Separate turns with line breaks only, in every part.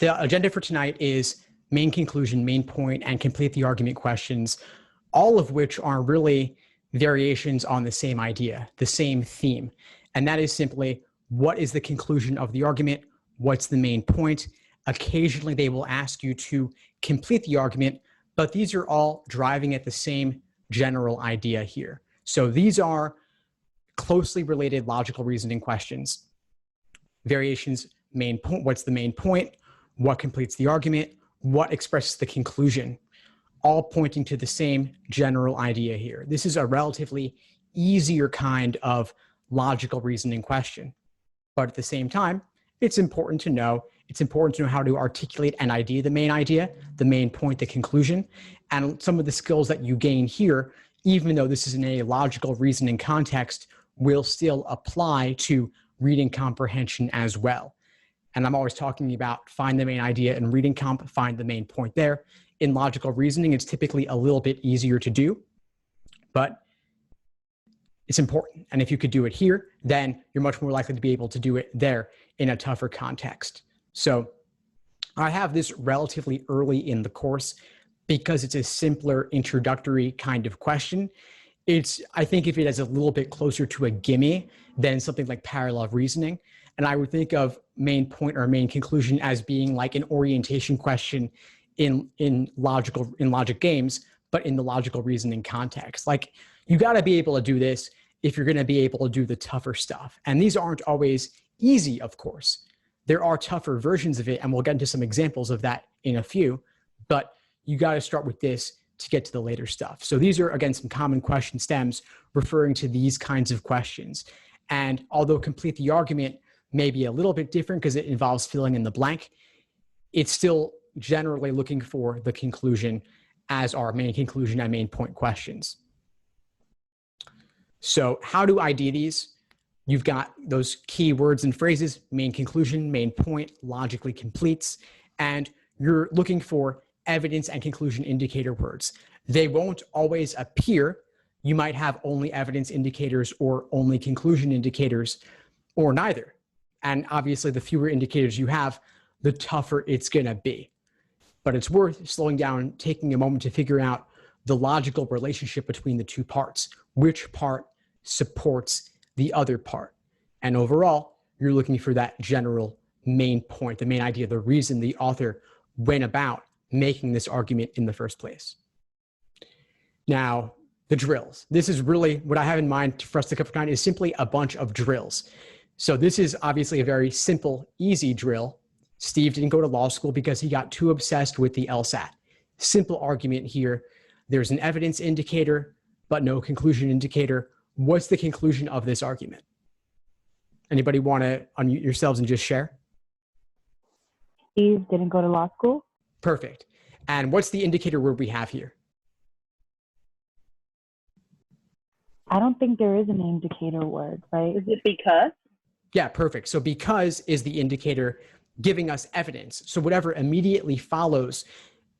The agenda for tonight is main conclusion, main point, and complete the argument questions, all of which are really variations on the same idea, the same theme. And that is simply, what is the conclusion of the argument? What's the main point? Occasionally, they will ask you to complete the argument, but these are all driving at the same general idea here. So these are closely related logical reasoning questions. Variations, main point, what's the main point? What completes the argument? What expresses the conclusion? All pointing to the same general idea here. This is a relatively easier kind of logical reasoning question. But at the same time, it's important to know how to articulate an idea, the main point, the conclusion, and some of the skills that you gain here, even though this is in a logical reasoning context, will still apply to reading comprehension as well. And I'm always talking about find the main idea in reading comp, find the main point there. In logical reasoning, it's typically a little bit easier to do, but it's important. And if you could do it here, then you're much more likely to be able to do it there in a tougher context. So I have this relatively early in the course because it's a simpler introductory kind of question. I think if it is a little bit closer to a gimme than something like parallel reasoning. And I would think of main point or main conclusion as being like an orientation question in logic games, but in the logical reasoning context. Like, you got to be able to do this if you're going to be able to do the tougher stuff. And these aren't always easy, of course. There are tougher versions of it, and we'll get into some examples of that in a few, but you got to start with this to get to the later stuff. So these are, again, some common question stems referring to these kinds of questions. And although complete the argument may be a little bit different because it involves filling in the blank, it's still generally looking for the conclusion as our main conclusion and main point questions. So how do I do these? You've got those key words and phrases, main conclusion, main point, logically completes, and you're looking for evidence and conclusion indicator words. They won't always appear. You might have only evidence indicators or only conclusion indicators or neither. And obviously the fewer indicators you have, the tougher it's gonna be. But it's worth slowing down, taking a moment to figure out the logical relationship between the two parts. Which part supports the other part? And overall, you're looking for that general main point, the main idea, the reason the author went about making this argument in the first place. Now, the drills. This is really what I have in mind for us to cover tonight is simply a bunch of drills. So this is obviously a very simple, easy drill. Steve didn't go to law school because he got too obsessed with the LSAT. Simple argument here. There's an evidence indicator, but no conclusion indicator. What's the conclusion of this argument? Anybody want to unmute yourselves and just share?
Steve didn't go to law school.
Perfect. And what's the indicator word we have here?
I don't think there is an indicator word, right?
Is it because?
Yeah, perfect. So because is the indicator giving us evidence. So whatever immediately follows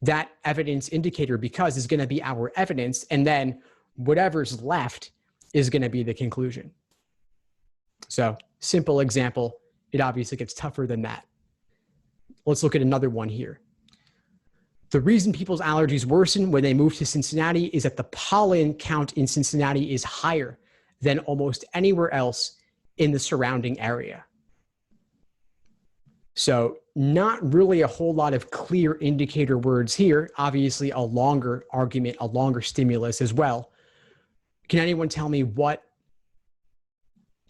that evidence indicator, because, is going to be our evidence, and then whatever's left is going to be the conclusion. So simple example. It obviously gets tougher than that. Let's look at another one here. The reason people's allergies worsen when they move to Cincinnati is that the pollen count in Cincinnati is higher than almost anywhere else in the surrounding area. So not really a whole lot of clear indicator words here. Obviously a longer argument, a longer stimulus as well. Can anyone tell me what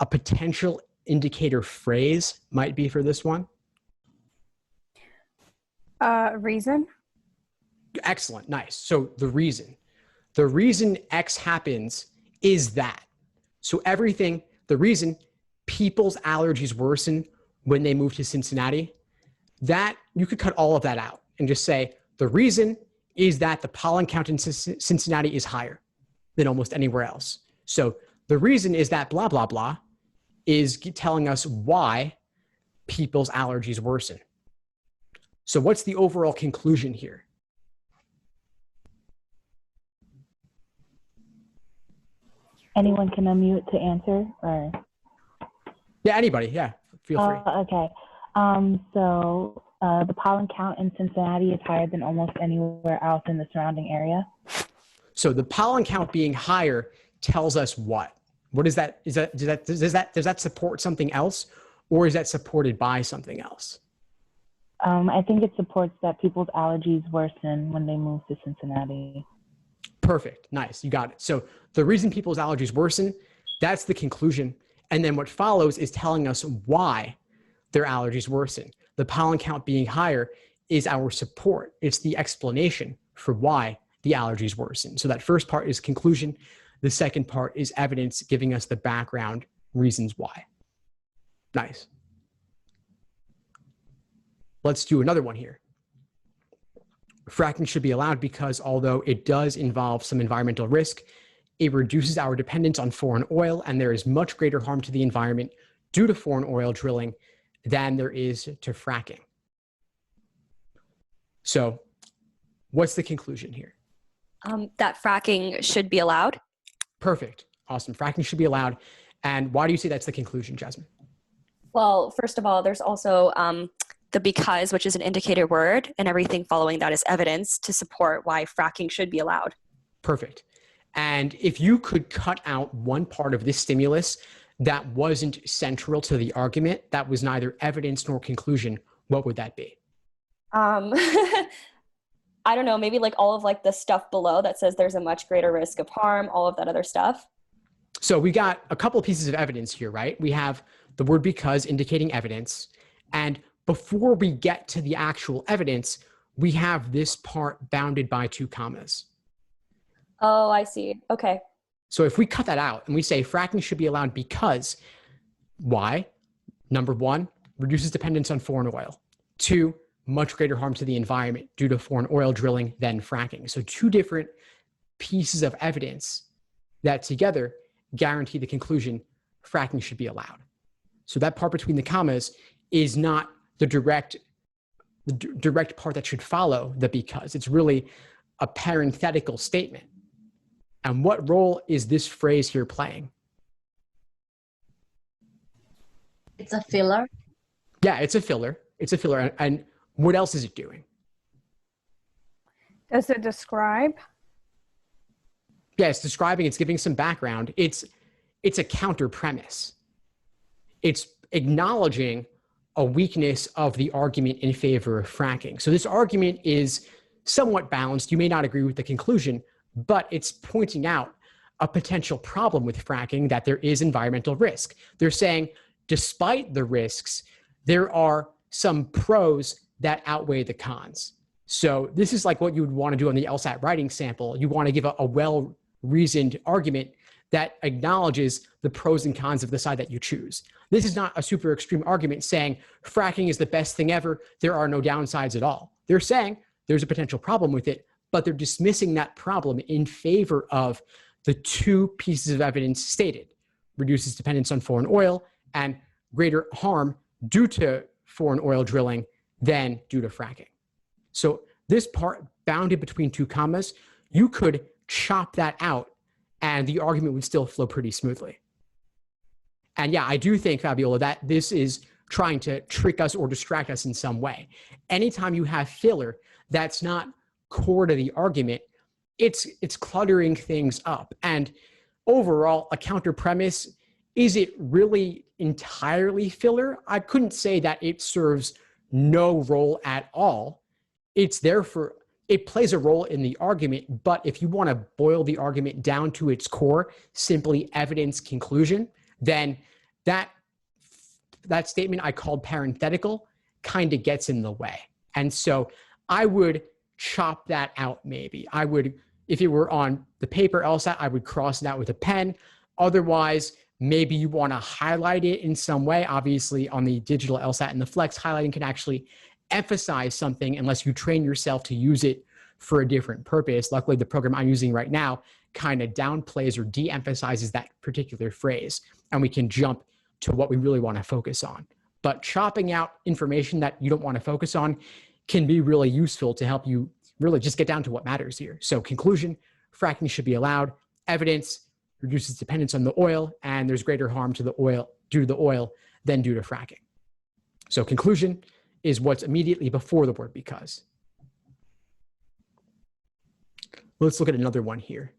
a potential indicator phrase might be for this one?
Reason.
Excellent, nice. So the reason X happens is that. So everything, the reason people's allergies worsen when they move to Cincinnati, that you could cut all of that out and just say, the reason is that the pollen count in Cincinnati is higher than almost anywhere else. So the reason is that blah, blah, blah is telling us why people's allergies worsen. So what's the overall conclusion here?
Anyone can unmute to answer, or?
Yeah, anybody, yeah, feel free.
Okay. The pollen count in Cincinnati is higher than almost anywhere else in the surrounding area.
So the pollen count being higher tells us what? What is that? Does that support something else, or is that supported by something else?
I think it supports that people's allergies worsen when they move to Cincinnati.
Perfect. Nice. You got it. So the reason people's allergies worsen, that's the conclusion. And then what follows is telling us why their allergies worsen. The pollen count being higher is our support. It's the explanation for why the allergies worsen. So that first part is conclusion. The second part is evidence giving us the background reasons why. Nice. Let's do another one here. Fracking should be allowed because although it does involve some environmental risk, it reduces our dependence on foreign oil, and there is much greater harm to the environment due to foreign oil drilling than there is to fracking. So what's the conclusion here?
That fracking should be allowed.
Perfect. Awesome. Fracking should be allowed. And why do you say that's the conclusion, Jasmine?
Well, first of all, there's also the because, which is an indicator word, and everything following that is evidence to support why fracking should be allowed.
Perfect. And if you could cut out one part of this stimulus that wasn't central to the argument, that was neither evidence nor conclusion, what would that be?
I don't know, maybe like all of like the stuff below that says there's a much greater risk of harm, all of that other stuff.
So we got a couple of pieces of evidence here, right? We have the word because indicating evidence. And before we get to the actual evidence, we have this part bounded by 2 commas.
Oh, I see. Okay.
So if we cut that out and we say fracking should be allowed because why? Number 1, reduces dependence on foreign oil. 2, much greater harm to the environment due to foreign oil drilling than fracking. So 2 different pieces of evidence that together guarantee the conclusion fracking should be allowed. So that part between the commas is not the direct part that should follow the because. It's really a parenthetical statement. And what role is this phrase here playing?
It's a filler.
Yeah, it's a filler. It's a filler. And what else is it doing?
Does it describe?
Yeah, it's describing, it's giving some background. It's a counter premise. It's acknowledging a weakness of the argument in favor of fracking. So this argument is somewhat balanced. You may not agree with the conclusion, but it's pointing out a potential problem with fracking, that there is environmental risk. They're saying, despite the risks, there are some pros that outweigh the cons. So this is like what you would want to do on the LSAT writing sample. You want to give a well-reasoned argument that acknowledges the pros and cons of the side that you choose. This is not a super extreme argument saying fracking is the best thing ever. There are no downsides at all. They're saying there's a potential problem with it, but they're dismissing that problem in favor of the 2 pieces of evidence stated: reduces dependence on foreign oil and greater harm due to foreign oil drilling than due to fracking. So this part bounded between 2 commas, you could chop that out and the argument would still flow pretty smoothly. And yeah, I do think, Fabiola, that this is trying to trick us or distract us in some way. Anytime you have filler that's not core to the argument, it's cluttering things up. And overall, a counter premise, is it really entirely filler? I couldn't say that it serves no role at all. It's there for, it plays a role in the argument, but if you want to boil the argument down to its core, simply evidence conclusion, then that statement I called parenthetical kind of gets in the way. And so I would chop that out maybe. I would, if it were on the paper LSAT, I would cross it out with a pen. Otherwise, maybe you want to highlight it in some way. Obviously, on the digital LSAT and the Flex, highlighting can actually emphasize something unless you train yourself to use it for a different purpose. Luckily, the program I'm using right now kind of downplays or de-emphasizes that particular phrase, and we can jump to what we really want to focus on. But chopping out information that you don't want to focus on can be really useful to help you really just get down to what matters here. So conclusion, fracking should be allowed. Evidence, reduces dependence on the oil, and there's greater harm to the oil due to the oil than due to fracking. So conclusion is what's immediately before the word because. Let's look at another one here.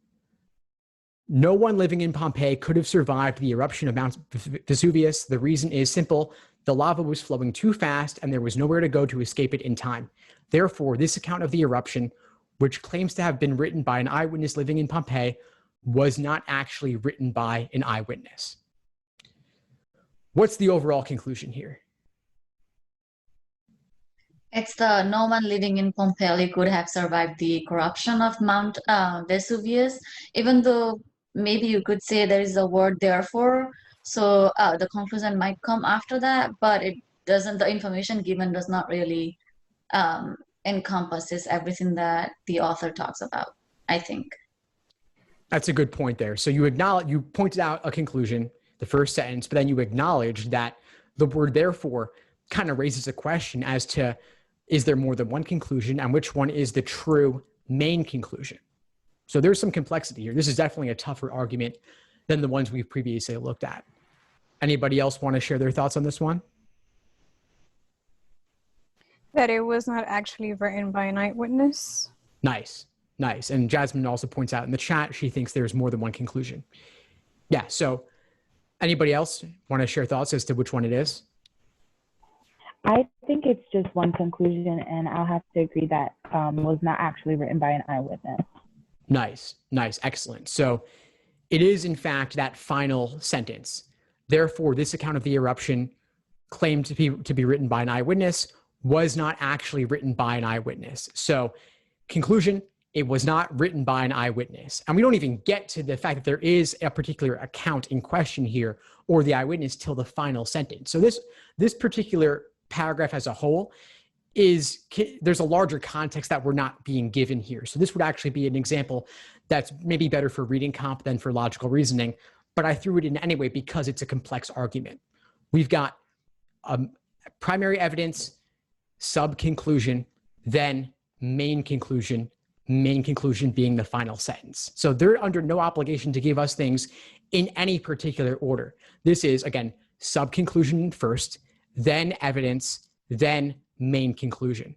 No one living in Pompeii could have survived the eruption of Mount Vesuvius. The reason is simple. The lava was flowing too fast and there was nowhere to go to escape it in time. Therefore, this account of the eruption, which claims to have been written by an eyewitness living in Pompeii, was not actually written by an eyewitness. What's the overall conclusion here?
It's the no one living in Pompeii could have survived the corruption of Mount Vesuvius, even though maybe you could say there is a word therefore. So the conclusion might come after that, but it doesn't. The information given does not really encompasses everything that the author talks about, I think.
That's a good point there. So you pointed out a conclusion, the first sentence, but then you acknowledged that the word therefore kind of raises a question as to, is there more than one conclusion and which one is the true main conclusion? So there's some complexity here. This is definitely a tougher argument than the ones we've previously looked at. Anybody else want to share their thoughts on this one?
That it was not actually written by an eyewitness.
Nice. And Jasmine also points out in the chat, she thinks there's more than one conclusion. Yeah, so anybody else want to share thoughts as to which one it is?
I think it's just one conclusion, and I'll have to agree that was not actually written by an eyewitness.
Nice, excellent. So it is, in fact, that final sentence. Therefore, this account of the eruption claimed to be written by an eyewitness was not actually written by an eyewitness. So conclusion, it was not written by an eyewitness. And we don't even get to the fact that there is a particular account in question here or the eyewitness till the final sentence. So this particular paragraph as a whole there's a larger context that we're not being given here. So this would actually be an example that's maybe better for reading comp than for logical reasoning, but I threw it in anyway because it's a complex argument. We've got primary evidence, sub-conclusion, then main conclusion being the final sentence. So they're under no obligation to give us things in any particular order. This is, again, sub-conclusion first, then evidence, then main conclusion.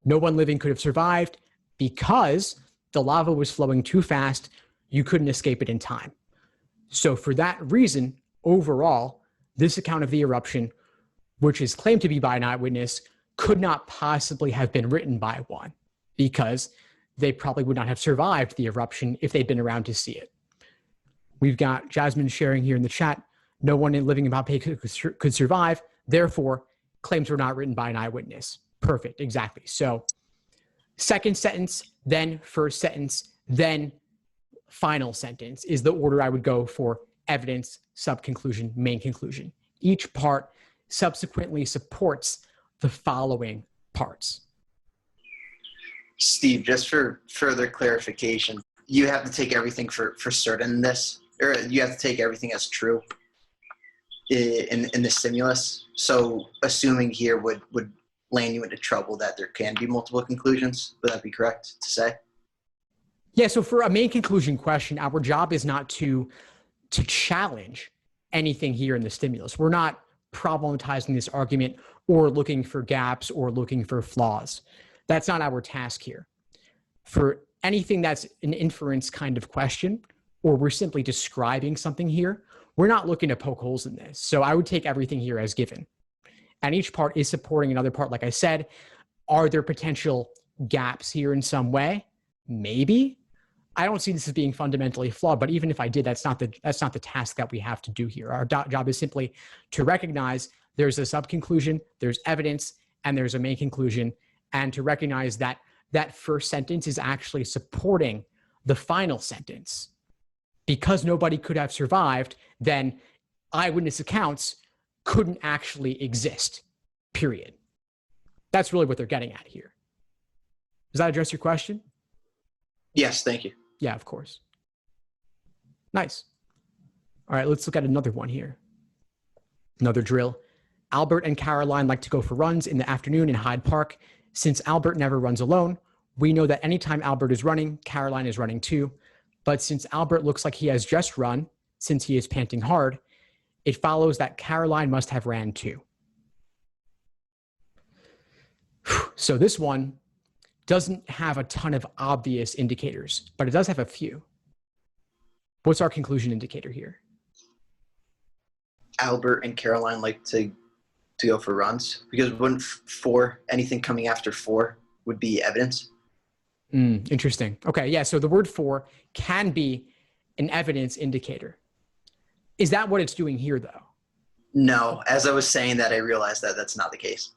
No one living could have survived because the lava was flowing too fast. You couldn't escape it in time. So for that reason, overall, this account of the eruption, which is claimed to be by an eyewitness, could not possibly have been written by one because they probably would not have survived the eruption if they'd been around to see it. We've got Jasmine sharing here in the chat, no one living in Pompeii could survive, therefore, claims were not written by an eyewitness. Perfect, exactly. So second sentence, then first sentence, then final sentence is the order I would go for evidence, sub-conclusion, main conclusion. Each part subsequently supports the following parts.
Steve, just for further clarification, you have to take everything for certain in this, or you have to take everything as true in the stimulus. So assuming here would land you into trouble that there can be multiple conclusions. Would that be correct to say?
Yeah, so for a main conclusion question, our job is not to challenge anything here in the stimulus. We're not problematizing this argument or looking for gaps or looking for flaws. That's not our task here. For anything that's an inference kind of question, or we're simply describing something here, we're not looking to poke holes in this. So I would take everything here as given. And each part is supporting another part. Like I said, are there potential gaps here in some way? Maybe. I don't see this as being fundamentally flawed, but even if I did, that's not the task that we have to do here. Our job is simply to recognize there's a sub-conclusion, there's evidence, and there's a main conclusion, and to recognize that that first sentence is actually supporting the final sentence. Because nobody could have survived, then eyewitness accounts couldn't actually exist, period. That's really what they're getting at here. Does that address your question?
Yes, thank you.
Yeah, of course. Nice. All right, let's look at another one here. Another drill. Albert and Caroline like to go for runs in the afternoon in Hyde Park. Since Albert never runs alone, we know that anytime Albert is running, Caroline is running too. But since Albert looks like he has just run, since he is panting hard, it follows that Caroline must have ran too. So this one doesn't have a ton of obvious indicators, but it does have a few. What's our conclusion indicator here?
Albert and Caroline like to go for runs, because wouldn't anything coming after 4 would be evidence?
Interesting. Okay, yeah, so the word for can be an evidence indicator. Is that what it's doing here, though?
No, as I was saying that, I realized that that's not the case.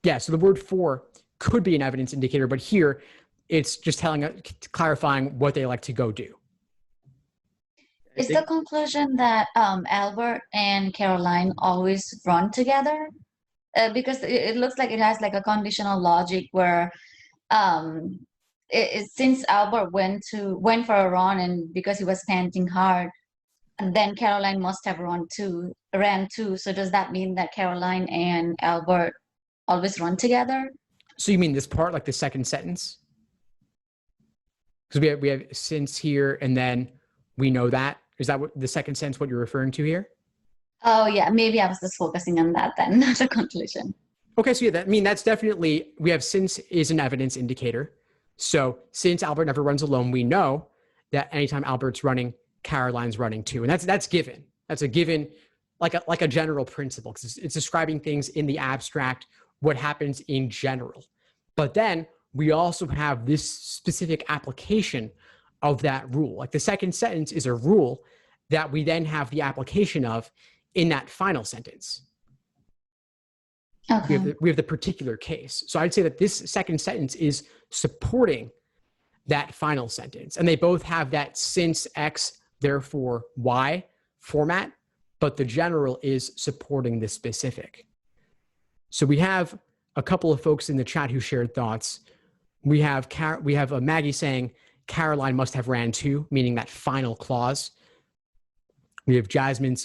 Yeah, so the word for could be an evidence indicator, but here it's just clarifying what they like to go do.
Is the conclusion that Albert and Caroline always run together? Because it looks like it has like a conditional logic where since Albert went for a run and because he was panting hard, and then Caroline must have ran too. So does that mean that Caroline and Albert always run together?
So you mean this part, like the second sentence? Because we have since here, and then we know that. Is that what the second sentence, what you're referring to here?
Oh yeah, maybe I was just focusing on that then, not the conclusion.
Okay, so yeah, that's definitely, we have since is an evidence indicator. So since Albert never runs alone, we know that anytime Albert's running, Caroline's running too. And that's given. That's a given, like a general principle, because it's describing things in the abstract, what happens in general. But then we also have this specific application of that rule. Like the second sentence is a rule that we then have the application of in that final sentence.
Okay.
We have the particular case. So I'd say that this second sentence is supporting that final sentence. And they both have that since X, therefore Y format, but the general is supporting the specific. So we have a couple of folks in the chat who shared thoughts. We have Maggie saying Caroline must have ran too, meaning that final clause. We have Jasmine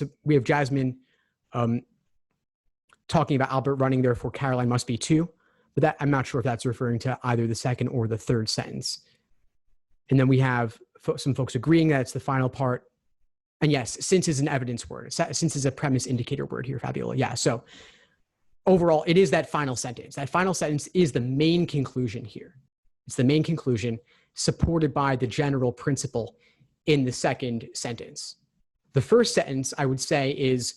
talking about Albert running, therefore Caroline must be too. But that, I'm not sure if that's referring to either the second or the third sentence. And then we have some folks agreeing that it's the final part. And yes, since is an evidence word. Since is a premise indicator word here, Fabiola. Yeah, so overall, it is that final sentence. That final sentence is the main conclusion here. It's the main conclusion supported by the general principle in the second sentence. The first sentence, I would say, is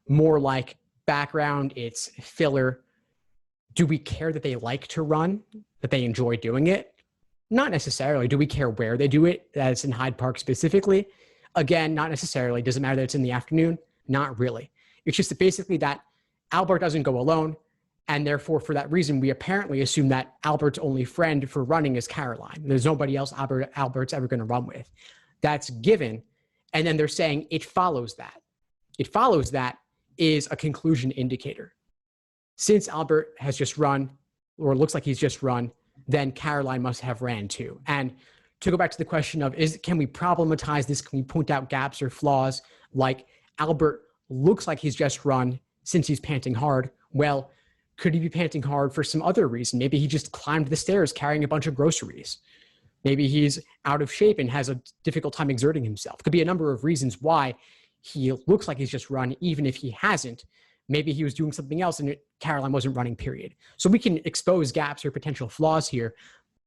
more like background. It's filler. Do we care that they like to run, that they enjoy doing it? Not necessarily. Do we care where they do it? That it's in Hyde Park specifically? Again, not necessarily. Does it matter that it's in the afternoon? Not really. It's just basically that Albert doesn't go alone, and therefore, for that reason, we apparently assume that Albert's only friend for running is Caroline. There's nobody else Albert's ever going to run with. That's given. And then they're saying it follows that. It follows that is a conclusion indicator. Since Albert has just run, or looks like he's just run, then Caroline must have ran too. And to go back to the question of, can we problematize this? Can we point out gaps or flaws? Like Albert looks like he's just run since he's panting hard. Well, could he be panting hard for some other reason? Maybe he just climbed the stairs carrying a bunch of groceries. Maybe he's out of shape and has a difficult time exerting himself. Could be a number of reasons why he looks like he's just run, even if he hasn't. Maybe he was doing something else and Caroline wasn't running, period. So we can expose gaps or potential flaws here,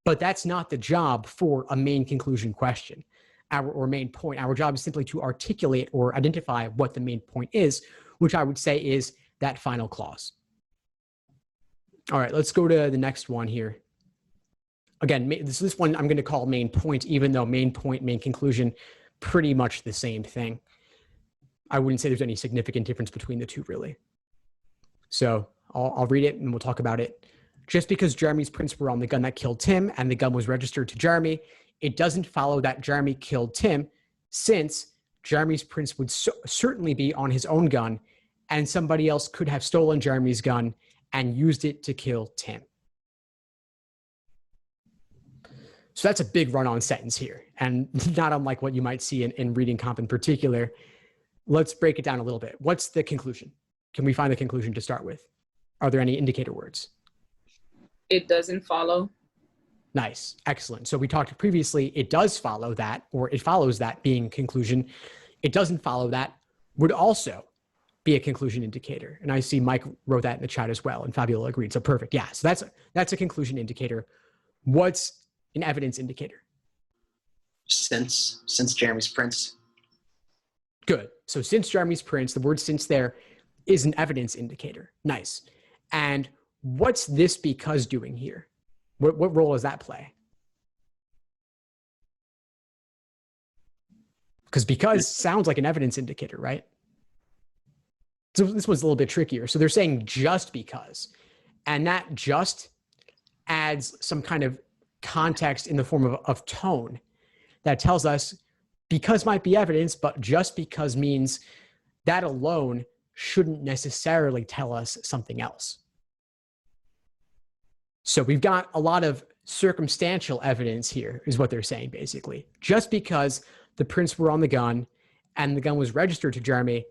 but that's not the job for a main conclusion question or main point. Our job is simply to articulate or identify what the main point is, which I would say is that final clause. All right, let's go to the next one here. Again, this one I'm going to call main point, even though main point, main conclusion, pretty much the same thing. I wouldn't say there's any significant difference between the two, really. So I'll read it and we'll talk about it. Just because Jeremy's prints were on the gun that killed Tim and the gun was registered to Jeremy, it doesn't follow that Jeremy killed Tim, since Jeremy's prints would certainly be on his own gun and somebody else could have stolen Jeremy's gun and used it to kill Tim. So that's a big run-on sentence here, and not unlike what you might see in reading comp in particular. Let's break it down a little bit. What's the conclusion? Can we find the conclusion to start with? Are there any indicator words?
It doesn't follow.
Nice, excellent. So we talked previously, it does follow that, or it follows that being conclusion. It doesn't follow that would also be a conclusion indicator. And I see Mike wrote that in the chat as well, and Fabiola agreed. So perfect. Yeah, so that's a conclusion indicator. What's an evidence indicator?
Since Jeremy's prints.
Good. So since Jeremy's prints, the word since there is an evidence indicator. Nice. And what's this because doing here? What role does that play? Because sounds like an evidence indicator, right? So this one's a little bit trickier. So they're saying just because, and that just adds some kind of context in the form of tone that tells us because might be evidence, but just because means that alone shouldn't necessarily tell us something else. So we've got a lot of circumstantial evidence here is what they're saying basically. Just because the prints were on the gun and the gun was registered to Jeremy,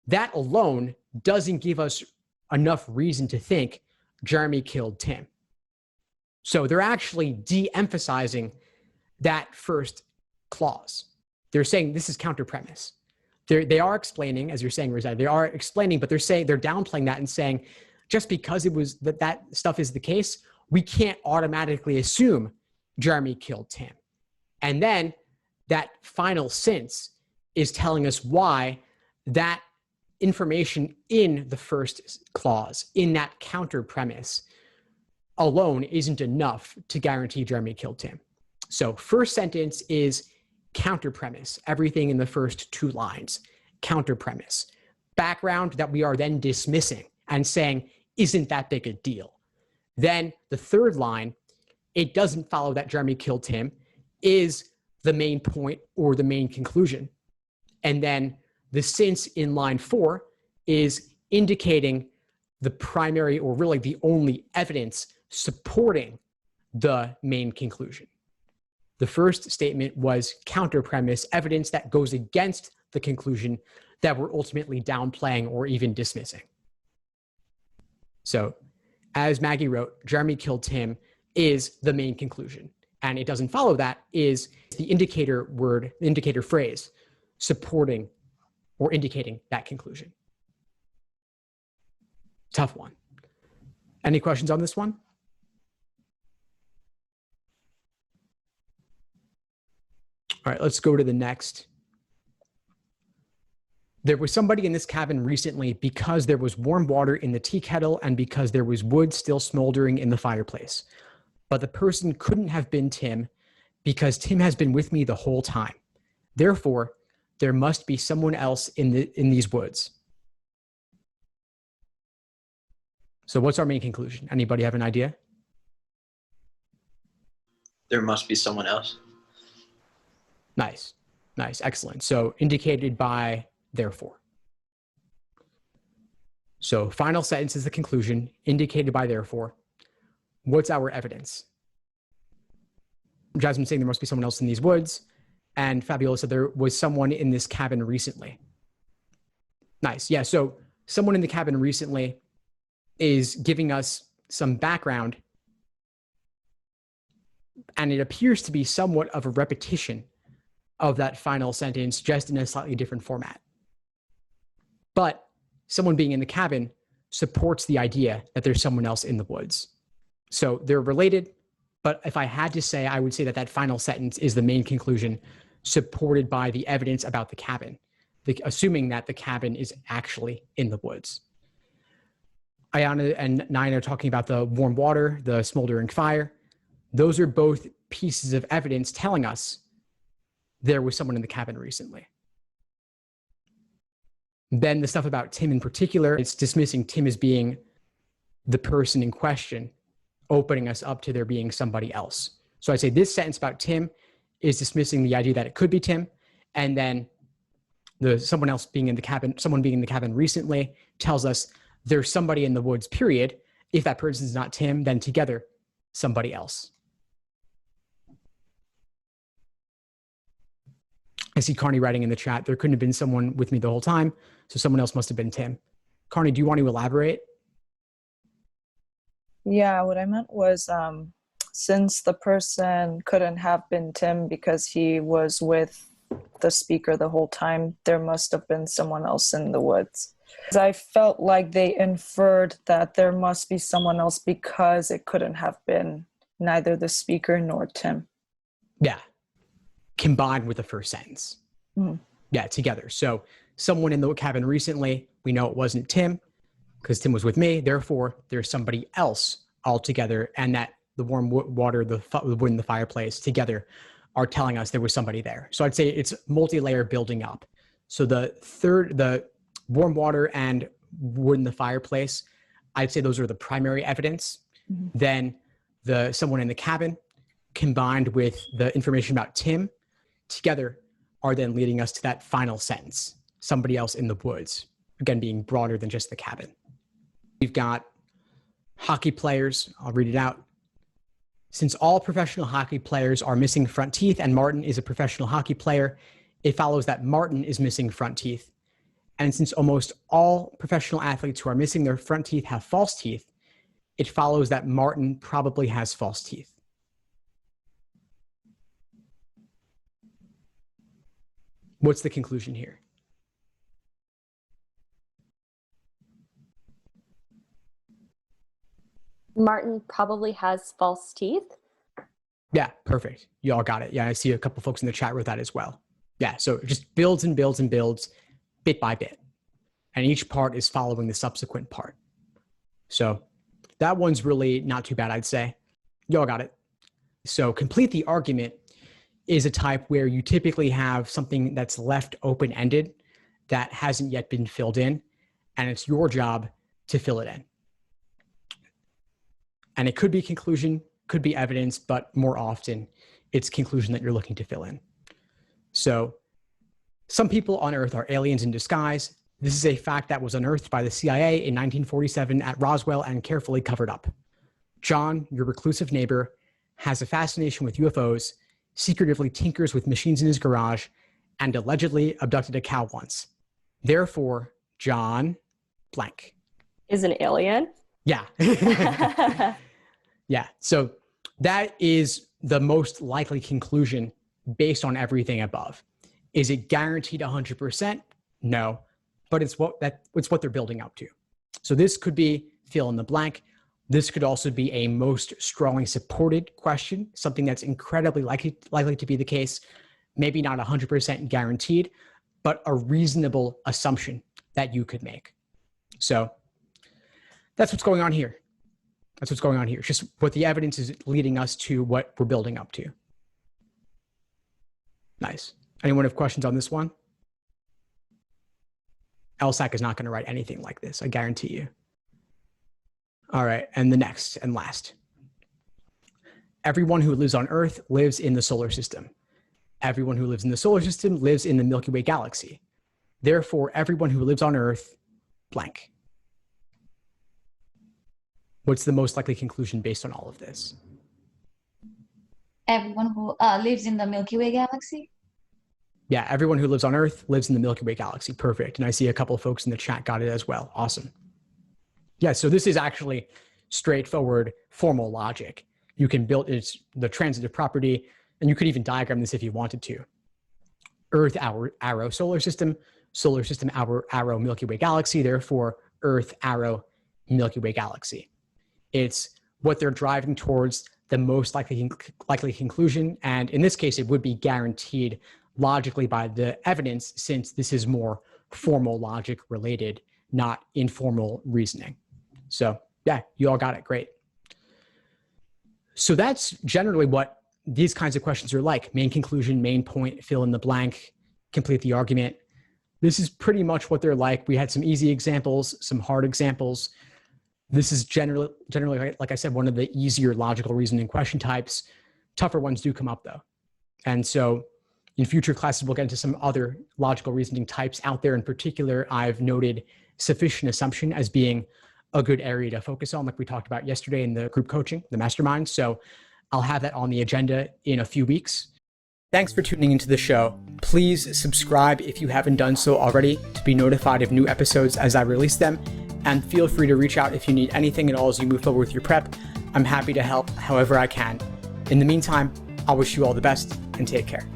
that alone doesn't give us enough reason to think Jeremy killed Tim. So they're actually de-emphasizing that first clause. They're saying this is counter premise. They are explaining, as you're saying, Rosetta, they are explaining, but they're downplaying that and saying, just because it was that stuff is the case, we can't automatically assume Jeremy killed Tim. And then that final since is telling us why that information in the first clause, in that counter premise alone isn't enough to guarantee Jeremy killed Tim. So first sentence is counter premise, everything in the first two lines, counter premise. Background that we are then dismissing and saying, isn't that big a deal? Then the third line, it doesn't follow that Jeremy killed Tim, is the main point or the main conclusion. And then the since in line 4 is indicating the primary or really the only evidence supporting the main conclusion. The first statement was counter premise, evidence that goes against the conclusion that we're ultimately downplaying or even dismissing. So as Maggie wrote, Jeremy killed Tim is the main conclusion. And it doesn't follow that is the indicator word, the indicator phrase, supporting or indicating that conclusion. Tough one. Any questions on this one? All right, let's go to the next. There was somebody in this cabin recently because there was warm water in the tea kettle and because there was wood still smoldering in the fireplace. But the person couldn't have been Tim because Tim has been with me the whole time. Therefore, there must be someone else in these woods. So what's our main conclusion? Anybody have an idea?
There must be someone else.
Nice, nice, excellent. So indicated by therefore. So final sentence is the conclusion, indicated by therefore. What's our evidence? Jasmine saying there must be someone else in these woods, and Fabiola said there was someone in this cabin recently. Nice, yeah, so someone in the cabin recently is giving us some background, and it appears to be somewhat of a repetition of that final sentence, just in a slightly different format. But someone being in the cabin supports the idea that there's someone else in the woods. So they're related, but if I had to say, I would say that that final sentence is the main conclusion supported by the evidence about the cabin, assuming that the cabin is actually in the woods. Ayana and Nina are talking about the warm water, the smoldering fire. Those are both pieces of evidence telling us there was someone in the cabin recently. Then the stuff about Tim in particular, it's dismissing Tim as being the person in question, opening us up to there being somebody else. So I'd say this sentence about Tim is dismissing the idea that it could be Tim, and then someone else being in the cabin, someone being in the cabin recently tells us there's somebody in the woods, period. If that person is not Tim, then together, somebody else. I see Carney writing in the chat, there couldn't have been someone with me the whole time, so someone else must have been Tim. Carney, do you want to elaborate?
Yeah, what I meant was since the person couldn't have been Tim because he was with the speaker the whole time, there must have been someone else in the woods. I felt like they inferred that there must be someone else because it couldn't have been neither the speaker nor Tim.
Yeah. Combined with the first sentence.
Mhm.
Yeah, together. So someone in the cabin recently, we know it wasn't Tim because Tim was with me. Therefore, there's somebody else altogether, and that the warm water, the wood in the fireplace together are telling us there was somebody there. So I'd say it's multi-layer building up. So the warm water and wood in the fireplace, I'd say those are the primary evidence.
Mhm.
Then someone in the cabin combined with the information about Tim together are then leading us to that final sentence, somebody else in the woods, again, being broader than just the cabin. We've got hockey players. I'll read it out. Since all professional hockey players are missing front teeth and Martin is a professional hockey player, it follows that Martin is missing front teeth. And since almost all professional athletes who are missing their front teeth have false teeth, it follows that Martin probably has false teeth. What's the conclusion here?
Martin probably has false teeth.
Yeah, perfect. You all got it. Yeah, I see a couple folks in the chat wrote that as well. Yeah, so it just builds and builds and builds bit by bit. And each part is following the subsequent part. So that one's really not too bad, I'd say. You all got it. So complete the argument is a type where you typically have something that's left open-ended that hasn't yet been filled in, and it's your job to fill it in. And it could be conclusion, could be evidence, but more often it's conclusion that you're looking to fill in. So some people on Earth are aliens in disguise. This is a fact that was unearthed by the CIA in 1947 at Roswell and carefully covered up. John, your reclusive neighbor, has a fascination with UFOs, secretively tinkers with machines in his garage, and allegedly abducted a cow once. Therefore, John blank.
Is an alien.
Yeah. Yeah. So that is the most likely conclusion based on everything above. Is it guaranteed 100%? No, but it's what they're building up to. So this could be fill in the blank. This could also be a most strongly supported question, something that's incredibly likely to be the case, maybe not 100% guaranteed, but a reasonable assumption that you could make. So that's what's going on here. That's what's going on here. It's just what the evidence is leading us to what we're building up to. Nice. Anyone have questions on this one? LSAT is not going to write anything like this, I guarantee you. All right, and the next and last. Everyone who lives on Earth lives in the solar system. Everyone who lives in the solar system lives in the Milky Way galaxy. Therefore, everyone who lives on Earth, blank. What's the most likely conclusion based on all of this?
Everyone who lives in the Milky Way galaxy?
Yeah, everyone who lives on Earth lives in the Milky Way galaxy. Perfect. And I see a couple of folks in the chat got it as well. Awesome. Yeah, so this is actually straightforward formal logic. You can build the transitive property, and you could even diagram this if you wanted to. Earth, arrow, solar system, arrow, Milky Way galaxy, therefore Earth, arrow, Milky Way galaxy. It's what they're driving towards, the most likely conclusion, and in this case, it would be guaranteed logically by the evidence, since this is more formal logic related, not informal reasoning. So yeah, you all got it. Great. So that's generally what these kinds of questions are like. Main conclusion, main point, fill in the blank, complete the argument. This is pretty much what they're like. We had some easy examples, some hard examples. This is generally, like I said, one of the easier logical reasoning question types. Tougher ones do come up though. And so in future classes, we'll get into some other logical reasoning types out there. In particular, I've noted sufficient assumption as being a good area to focus on, like we talked about yesterday in the group coaching, the mastermind. So I'll have that on the agenda in a few weeks. Thanks for tuning into the show. Please subscribe if you haven't done so already to be notified of new episodes as I release them. And feel free to reach out if you need anything at all as you move forward with your prep. I'm happy to help however I can. In the meantime, I'll wish you all the best and take care.